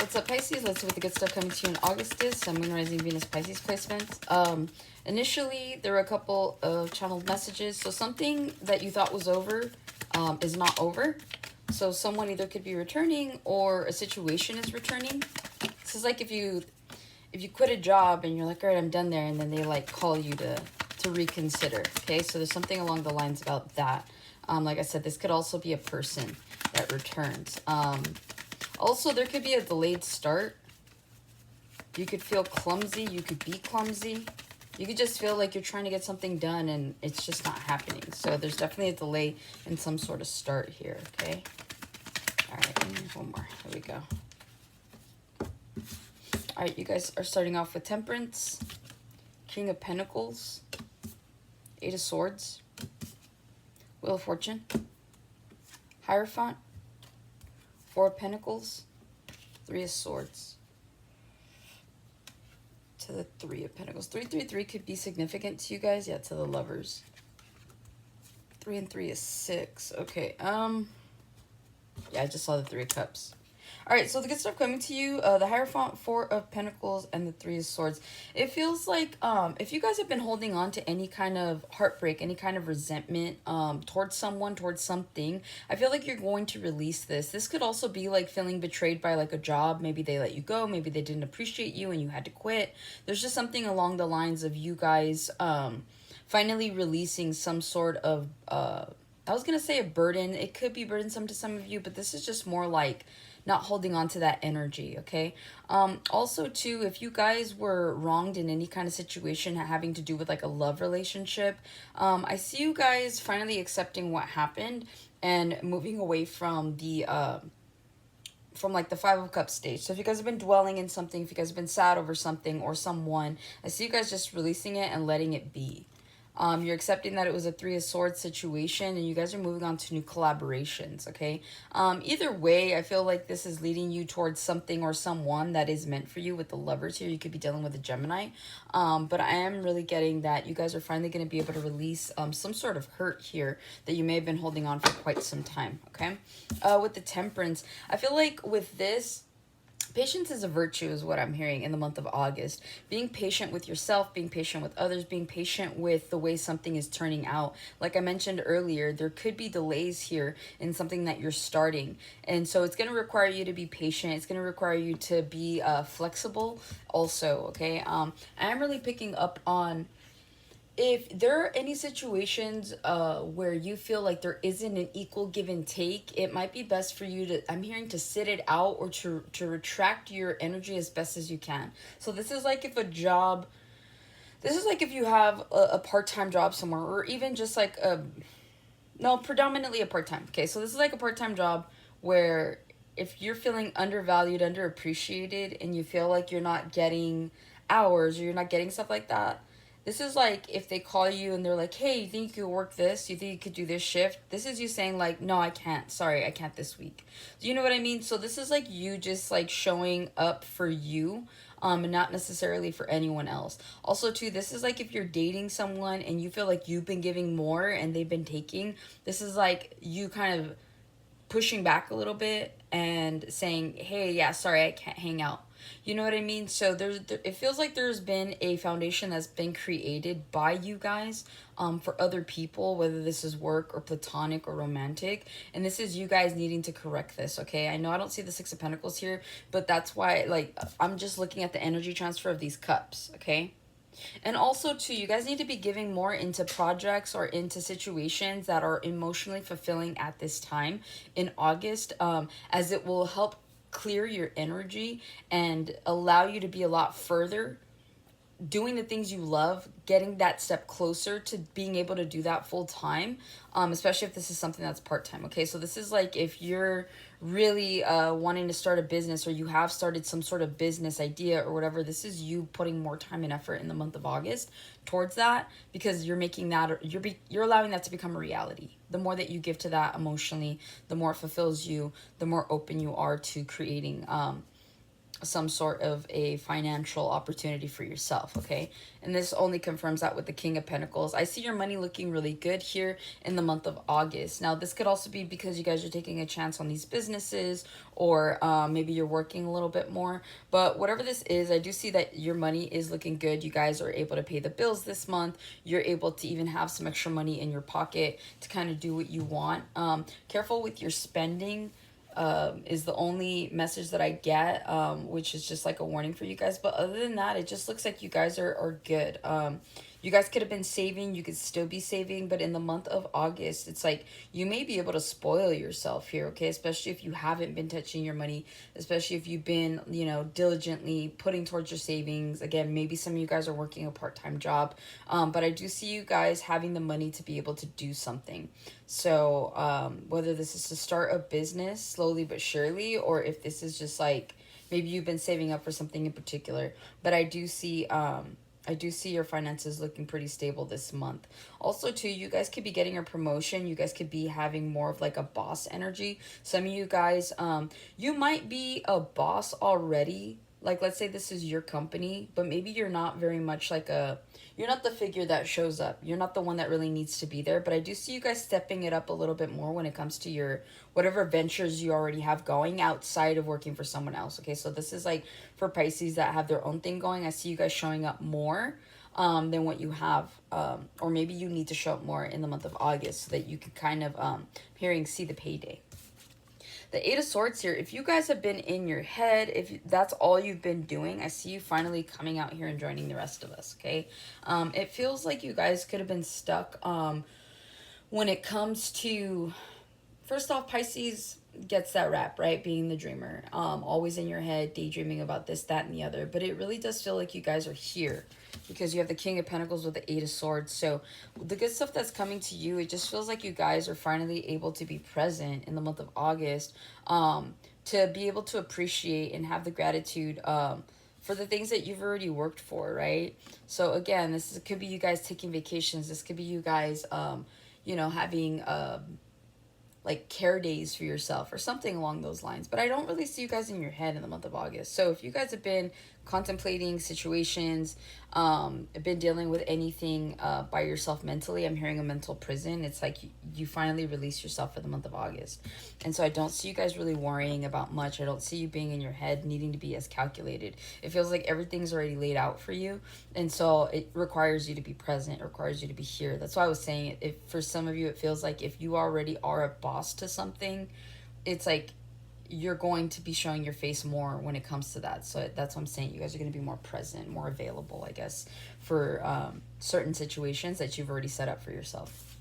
What's up, Pisces? Let's see what the good stuff coming to you in August is. Sun, Moon, Rising, Venus, Pisces placements. Initially, there were a couple of channeled messages. So something that you thought was over is not over. So someone either could be returning or a situation is returning. This is like if you quit a job and you're like, all right, I'm done there, and then they like call you to reconsider. Okay, so there's something along the lines about that. Like I said, this could also be a person that returns. Also, there could be a delayed start. You could feel clumsy. You could be clumsy. You could just feel like you're trying to get something done and it's just not happening. So there's definitely a delay in some sort of start here, okay? All right, one more. There we go. All right, you guys are starting off with Temperance, King of Pentacles, Eight of Swords, Wheel of Fortune, Hierophant, Four of Pentacles, Three of Swords, to the Three of Pentacles. 333 could be significant to you guys. Yeah, to the Lovers. 3 and 3 is 6. Okay, yeah, I just saw the Three of Cups. All right, so the good stuff coming to you, the Hierophant, Four of Pentacles, and the Three of Swords. It feels like if you guys have been holding on to any kind of heartbreak, any kind of resentment towards someone, towards something, I feel like you're going to release this. This could also be like feeling betrayed by like a job. Maybe they let you go. Maybe they didn't appreciate you and you had to quit. There's just something along the lines of you guys finally releasing some sort of, I was going to say a burden. It could be burdensome to some of you, but this is just more like not holding on to that energy, okay? Also, too, if you guys were wronged in any kind of situation having to do with, like, a love relationship, I see you guys finally accepting what happened and moving away from the, from, like, the Five of Cups stage. So if you guys have been dwelling in something, if you guys have been sad over something or someone, I see you guys just releasing it and letting it be. You're accepting that it was a Three of Swords situation and you guys are moving on to new collaborations, okay? Either way, I feel like this is leading you towards something or someone that is meant for you with the Lovers here. You could be dealing with a Gemini. But I am really getting that you guys are finally going to be able to release some sort of hurt here that you may have been holding on for quite some time, okay? With the Temperance, I feel like with this, patience is a virtue is what I'm hearing in the month of August. Being patient with yourself, being patient with others, being patient with the way something is turning out. Like I mentioned earlier, there could be delays here in something that you're starting. And so it's going to require you to be patient. It's going to require you to be flexible also, okay? I am really picking up on if there are any situations where you feel like there isn't an equal give and take, it might be best for you to, I'm hearing, to sit it out or to retract your energy as best as you can. So this is like if a job, this is like if you have a part-time job somewhere, or even just like no, predominantly a part-time. Okay, so this is like a part-time job where if you're feeling undervalued, underappreciated, and you feel like you're not getting hours or you're not getting stuff like that, this is like if they call you and they're like, hey, you think you could work this? You think you could do this shift? This is you saying like, no, I can't. Sorry, I can't this week. Do you know what I mean? So this is like you just like showing up for you, and not necessarily for anyone else. Also, too, this is like if you're dating someone and you feel like you've been giving more and they've been taking. This is like you kind of pushing back a little bit and saying, hey, yeah, sorry, I can't hang out. You know what I mean? So it feels like there's been a foundation that's been created by you guys for other people, whether this is work or platonic or romantic. And this is you guys needing to correct this, okay? I know I don't see the Six of Pentacles here, but that's why, like, I'm just looking at the energy transfer of these cups, okay? And also, too, you guys need to be giving more into projects or into situations that are emotionally fulfilling at this time in August, as it will help clear your energy and allow you to be a lot further doing the things you love, getting that step closer to being able to do that full time, especially if this is something that's part-time. Okay, so this is like if you're really wanting to start a business or you have started some sort of business idea or whatever, this is you putting more time and effort in the month of August towards that, because you're making that, you're allowing that to become a reality. The more that you give to that emotionally, the more it fulfills you, the more open you are to creating some sort of a financial opportunity for yourself, okay? And this only confirms that with the King of Pentacles. I see your money looking really good here in the month of August. Now, this could also be because you guys are taking a chance on these businesses, or maybe you're working a little bit more. But whatever this is, I do see that your money is looking good. You guys are able to pay the bills this month. You're able to even have some extra money in your pocket to kind of do what you want. Careful with your spending. Is the only message that I get, which is just like a warning for you guys. But other than that, it just looks like you guys are good. You guys could have been saving, you could still be saving, but in the month of August, it's like you may be able to spoil yourself here, okay? Especially if you haven't been touching your money, especially if you've been, you know, diligently putting towards your savings. Again, maybe some of you guys are working a part-time job, but I do see you guys having the money to be able to do something. So whether this is to start a business slowly but surely, or if this is just like maybe you've been saving up for something in particular, but I do see your finances looking pretty stable this month. Also, too, you guys could be getting a promotion. You guys could be having more of like a boss energy. Some of you guys, you might be a boss already. Like, let's say this is your company, but maybe you're not very much like you're not the figure that shows up. You're not the one that really needs to be there. But I do see you guys stepping it up a little bit more when it comes to your whatever ventures you already have going outside of working for someone else. Okay, so this is like for Pisces that have their own thing going. I see you guys showing up more than what you have. Or maybe you need to show up more in the month of August so that you can kind of see the payday. The Eight of Swords here, if you guys have been in your head, if that's all you've been doing, I see you finally coming out here and joining the rest of us, okay? It feels like you guys could have been stuck when it comes to, first off, Pisces gets that rap, right? Being the dreamer, always in your head, daydreaming about this, that, and the other. But it really does feel like you guys are here because you have the King of Pentacles with the Eight of Swords. So the good stuff that's coming to you, it just feels like you guys are finally able to be present in the month of August, to be able to appreciate and have the gratitude for the things that you've already worked for, right? So again, could be you guys taking vacations. This could be you guys, having like care days for yourself or something along those lines. But I don't really see you guys in your head in the month of August. So if you guys have been contemplating situations, been dealing with anything by yourself mentally, I'm hearing a mental prison. It's like you finally release yourself for the month of August. And so I don't see you guys really worrying about much. I don't see you being in your head needing to be as calculated. It feels like everything's already laid out for you. And so it requires you to be present. It requires you to be here. That's why I was saying, if for some of you, it feels like if you already are a boss to something, it's like you're going to be showing your face more when it comes to that. So that's what I'm saying. You guys are going to be more present, more available, I guess, for certain situations that you've already set up for yourself.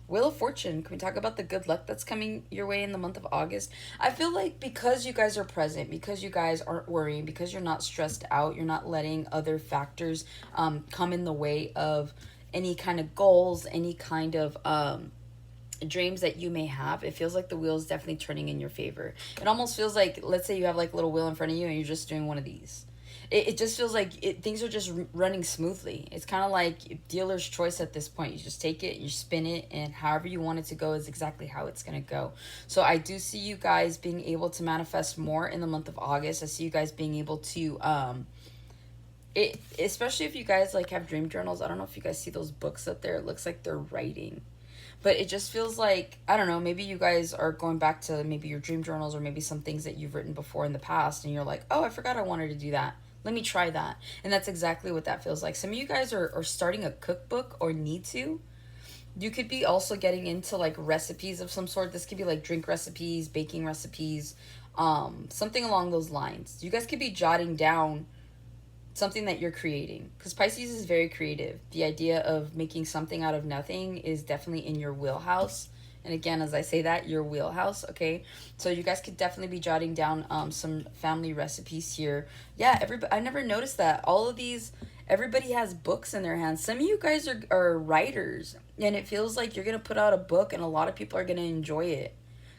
Wheel of Fortune. Can we talk about the good luck that's coming your way in the month of August? I feel like because you guys are present, because you guys aren't worrying, because you're not stressed out, you're not letting other factors come in the way of any kind of goals, any kind of dreams that you may have. It feels like the wheel is definitely turning in your favor. It almost feels like, let's say you have like a little wheel in front of you and you're just doing one of these. It just feels like things are just running smoothly. It's kind of like dealer's choice at this point. You just take it, you spin it, and however you want it to go is exactly how it's going to go. So I do see you guys being able to manifest more in the month of August. I see you guys being able to especially if you guys like have dream journals. I don't know if you guys see those books up there. It looks like they're writing. But it just feels like, I don't know, maybe you guys are going back to maybe your dream journals or maybe some things that you've written before in the past and you're like, oh, I forgot I wanted to do that. Let me try that. And that's exactly what that feels like. Some of you guys are starting a cookbook or need to. You could be also getting into like recipes of some sort. This could be like drink recipes, baking recipes, something along those lines. You guys could be jotting down something that you're creating, because Pisces is very creative. The idea of making something out of nothing is definitely in your wheelhouse. And again, as I say that, your wheelhouse, okay? So you guys could definitely be jotting down some family recipes here. Yeah, I never noticed that. All of these, everybody has books in their hands. Some of you guys are writers, and it feels like you're going to put out a book and a lot of people are going to enjoy it.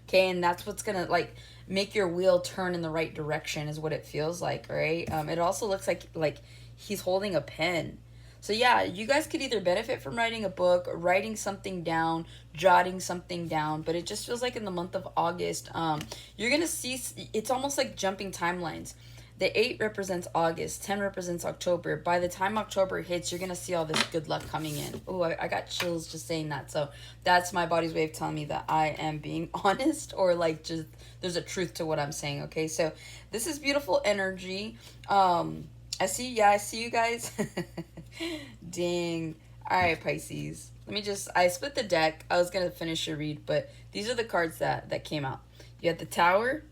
Okay, and that's what's going to like make your wheel turn in the right direction is what it feels like, right? It also looks like he's holding a pen. So yeah, you guys could either benefit from writing a book, writing something down, jotting something down, but it just feels like in the month of August, you're going to see, it's almost like jumping timelines. The 8 represents August. 10 represents October. By the time October hits, you're going to see all this good luck coming in. Oh, I got chills just saying that. So that's my body's way of telling me that I am being honest, or like just there's a truth to what I'm saying, okay? So this is beautiful energy. I see you guys. Dang. All right, Pisces. I split the deck. I was going to finish your read, but these are the cards that came out. You had the Tower,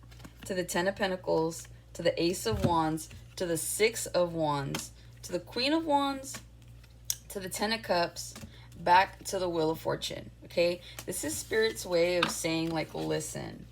to the Ten of Pentacles, to the Ace of Wands, to the Six of Wands, to the Queen of Wands, to the Ten of Cups, back to the Wheel of Fortune, okay? This is Spirit's way of saying, like, listen,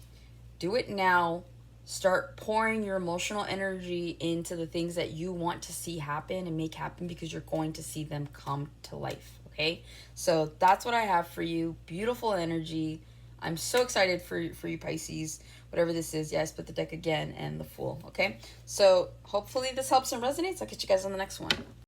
do it now. Start pouring your emotional energy into the things that you want to see happen and make happen, because you're going to see them come to life, okay? So that's what I have for you. Beautiful energy. I'm so excited for you, Pisces. Whatever this is, yeah, I split the deck again and the Fool, okay? So hopefully this helps and resonates. I'll catch you guys on the next one.